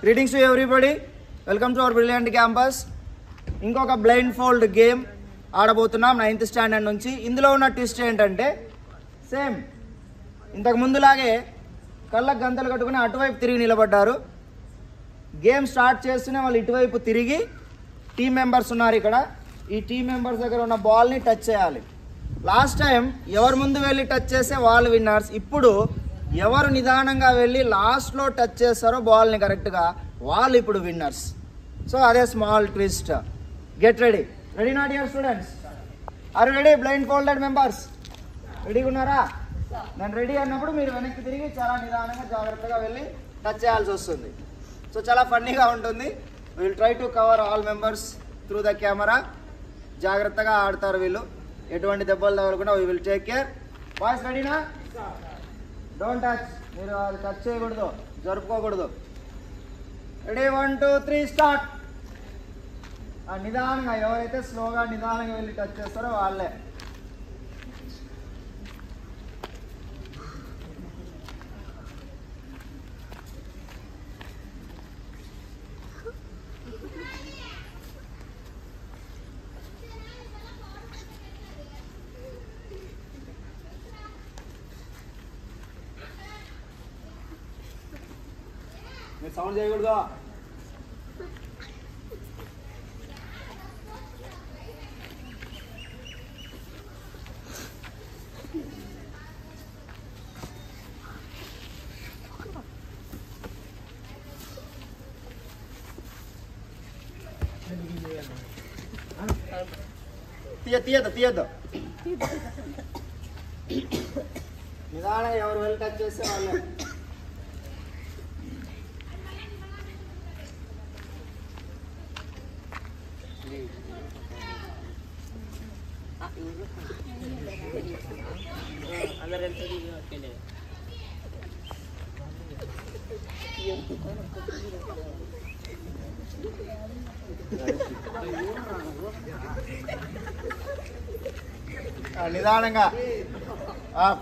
Greetings to everybody. Welcome to our brilliant campus. ఇంకొక blindfold game ఆడబోతున్నాం 9th standard నుంచి. ఇందులో ఉన్న ట్విస్ట్ ఏంటంటే సేమ్ ఇంతకు ముందులాగే కళ్ళకు గంతలు కట్టుకుని అటువైపు తిరిగి నిలబడ్డారు. గేమ్ స్టార్ట్ చేస్తూనే వాళ్ళు ఇటువైపు తిరిగి టీం మెంబర్స్ ఉన్నారు ఇక్కడ. ఈ టీం మెంబర్స్ దగ్గర ఉన్న బాల్ని టచ్ చేయాలి. లాస్ట్ టైం ఎవరు ముందు వెళ్ళి టచ్ చేస్తే వాళ్ళు విన్నర్స్. ఇప్పుడు ఎవరు నిదానంగా వెళ్ళి లాస్ట్లో టచ్ చేస్తారో బాల్ని కరెక్ట్గా వాళ్ళు ఇప్పుడు విన్నర్స్. సో అదే small twist. Get ready. Ready not your students? Are ready? Blindfolded members రెడీగా ఉన్నారా? నేను రెడీ అన్నప్పుడు మీరు వెనక్కి తిరిగి చాలా నిదానంగా జాగ్రత్తగా వెళ్ళి టచ్ చేయాల్సి వస్తుంది. సో చాలా ఫన్నీగా ఉంటుంది. Will try to cover all members through the camera. జాగ్రత్తగా ఆడతారు వీళ్ళు, ఎటువంటి దెబ్బలు తగలకుండా. We will take care. Boys రెడీనా? Don't touch. మీరు అది టచ్ చేయకూడదు, జరుపుకోకూడదు. Ready 1 2 3 start. నిదానంగా ఎవరైతే స్లోగా నిదానంగా వెళ్ళి టచ్ చేస్తారో వాళ్ళే. మీరు సౌండ్ చేయకూడదు. తీయద్దు. నిదానంగా ఎవరు వెళ్ళి టచ్ చేస్తే వాళ్ళే. నిదానంగా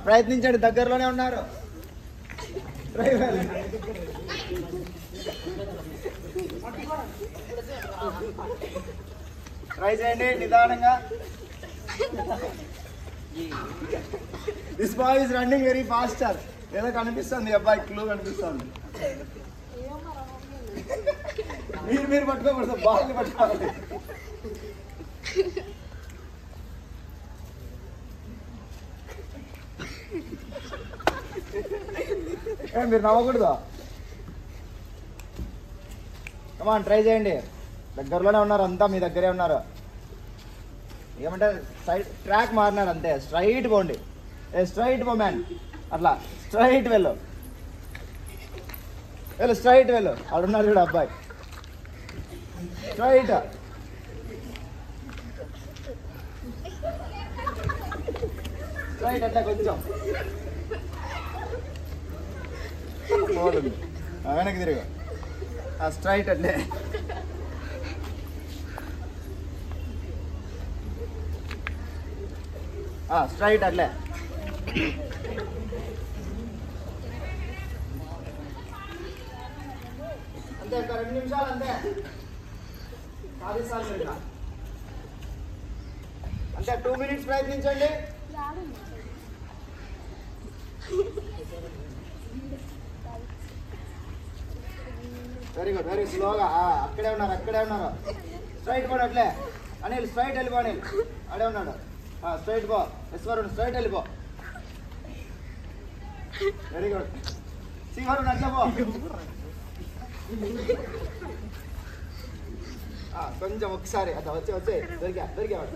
ప్రయత్నించండి. దగ్గరలోనే ఉన్నారు. ట్రై చేయండి నిదానంగా. This boy is running very faster. ఏదో కనిపిస్తుంది అబ్బాయి, క్లూ కనిపిస్తుంది. మీరు పట్టుకోకూడదు, బాల్ని పట్టుకోవాలి. మీరు నవ్వకూడదు. కమాన్ ట్రై చేయండి. దగ్గరలోనే ఉన్నారు, అంతా మీ దగ్గరే ఉన్నారు. ఏమంటే సైడ్ ట్రాక్ మారినారు అంతే. స్ట్రైట్ పోండి. స్ట్రైట్ పో మ్యాన్. అట్లా స్ట్రైట్ వెళ్ళు. స్ట్రైట్ వెళ్ళు. అడున్నారు చూడు అబ్బాయి. స్ట్రైట్. స్ట్రైట్ అట్లా కొంచెం వెనక్కి తిరుగు. స్ట్రైట్ అట్లే. స్ట్రైట్ అట్లే. అంతే, 2 నిమిషాలు అంతే. సాధిస్తాను మీరు. అంతే 2 minutes ప్రయత్నించండి. వెరీ గుడ్, వెరీ స్లోగా. అక్కడే ఉన్నారు. స్ట్రైట్ పోడు అట్లే. అనిల్ స్ట్రైట్ వెళ్ళిపో. అనిల్ అడే ఉన్నాడు. స్ట్రైట్ పో. వరుణ్ స్ట్రైట్ వెళ్ళిపో. Very good. వరుణ్ అట్లా పో. కొంచెం ఒకసారి అట్లా వచ్చే దొరికేవాడు.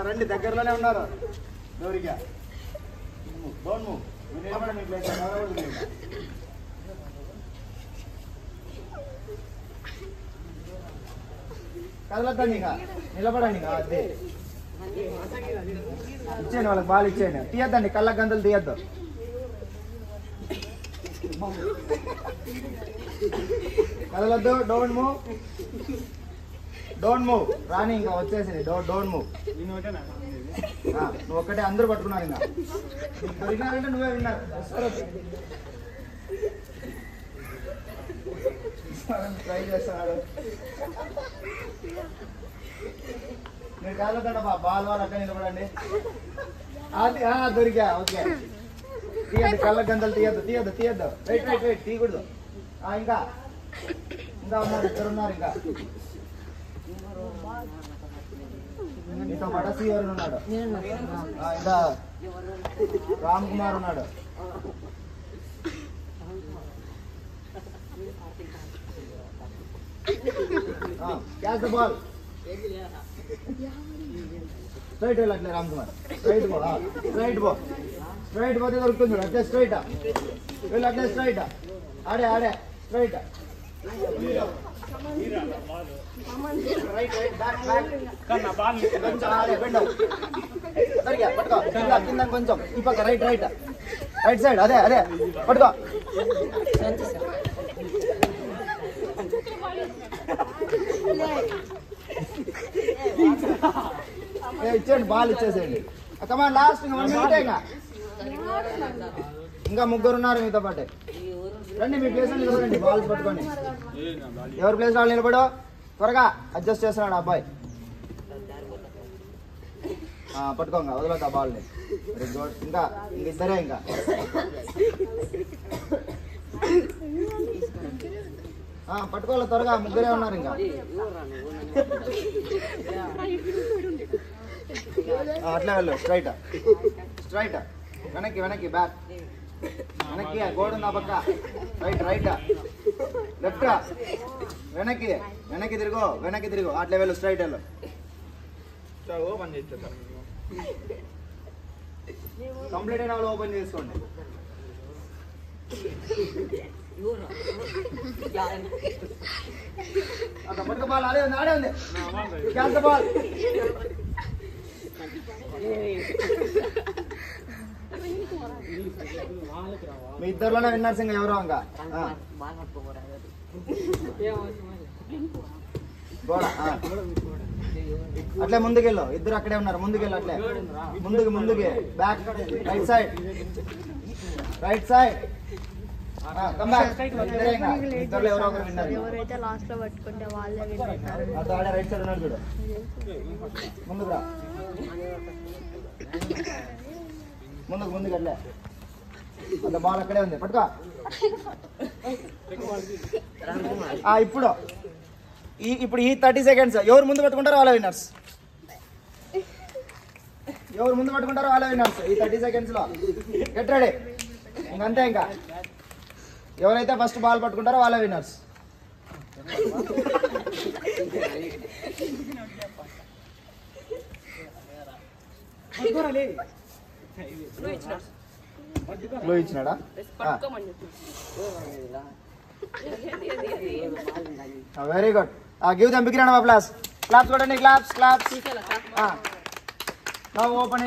రండి, దగ్గరలోనే ఉన్నారు. దొరికా. Don't move. నిలబడండి. కదలద్దండి, ఇంకా నిలబడండి. అదే ఇచ్చేయండి వాళ్ళకి, బాల్ ఇచ్చేయండి. తీయద్దండి, కళ్ళ గంతలు తీయద్దు. కదలొద్దు. Don't move. రాని ఇంకా వచ్చేసింది. Don't move. నువ్వు ఒక్కటే అందరూ పట్టుకున్నారు ఇంకా దొరికినారంటే నువ్వే విన్నారు ట్రై చేస్తున్నాడు మీరు కాలేదంట బాల్ వాళ్ళు అక్కడ నిలబడండి అది దొరికా ఓకే తీయద్దు కళ్ళ గంతలు తీయద్దు వెయిట్ తీయకూడదు ఇంకా ఉన్నారు ఇద్దరు ఉన్నారు ఇంకా మీతో పాటు సీవర్ ఉన్నాడు ఇంకా రామ్ కుమార్ ఉన్నాడు క్యాచ్ ద బాల్ స్ట్రైట్ వెళ్ళట్లే రామ్ కుమార్ స్ట్రైట్ పోతే దొరుకుతుంది అట్లే స్ట్రైట్ వీళ్ళు అట్లే స్ట్రైట్ ఆడే స్ట్రైట్ కింద కొంచెం ఈ పక్క రైట్ సైడ్ అదే పట్టుకో ఇచ్చేయండి బాల్ ఇచ్చేసేయండి కమాన్ లాస్ట్ 1 minute ఇంకా ముగ్గురు ఉన్నారు మీతో పాటే రండి మీ ప్లేస్ లో నిలబడండి బాల్స్ పట్టుకొని ఎవరి ప్లేస్ లో నిలబడో త్వరగా అడ్జస్ట్ చేస్తున్నాడు అబ్బాయి పట్టుకోంగా వదలొద్దు ఆ బాల్ని వెరీ గుడ్ ఇంకా ఇద్దరే ఇంకా పట్టుకోవాలి త్వరగా ముగ్గురే ఉన్నారు ఇంకా అట్లా వెళ్ళు స్ట్రైట్ వెనక్కి బ్యాక్ వెనక్కి గోడ ఉంది ఆ పక్క రైట్ లెఫ్ట్ వెనక్కి తిరుగు అట్లా వెళ్ళు స్ట్రైట్ వెళ్ళు ఓపెన్ చేస్తా కంప్లీట్ అయిన వాళ్ళు ఓపెన్ చేసుకోండి పట్టుక బాల్ ఆడే ఉంది క్యాచ్ ద బాల్ మీ ఇద్దరులోనే విన్నర్స్ ఇంకా ఎవరో ఇంకా గోడ అట్లే ముందుకెళ్ళు ఇద్దరు అక్కడే ఉన్నారు ముందుకెళ్ళు అట్లే ముందుకి బ్యాక్ రైట్ సైడ్ ఇద్దరు ఎవరో ఒకరు విన్నారు ఆడే రైట్ సైడ్ ఉన్నారు చూడు ముందుకు రా ముందుకు అట్లే అంత బాల్ అక్కడే ఉంది పట్టుకో ఇప్పుడు ఈ 30 seconds ఎవరు ముందు పట్టుకుంటారో వాళ్ళ విన్నర్స్ ఈ 30 seconds లో గెట్ రెడీ ఇంకంతే ఇంకా ఎవరైతే ఫస్ట్ బాల్ పట్టుకుంటారో వాళ్ళ విన్నర్స్ ఇచ్చినాడా very good give them big round of applause claps కొట్టండి క్లాప్స్ నౌ ఓపెన్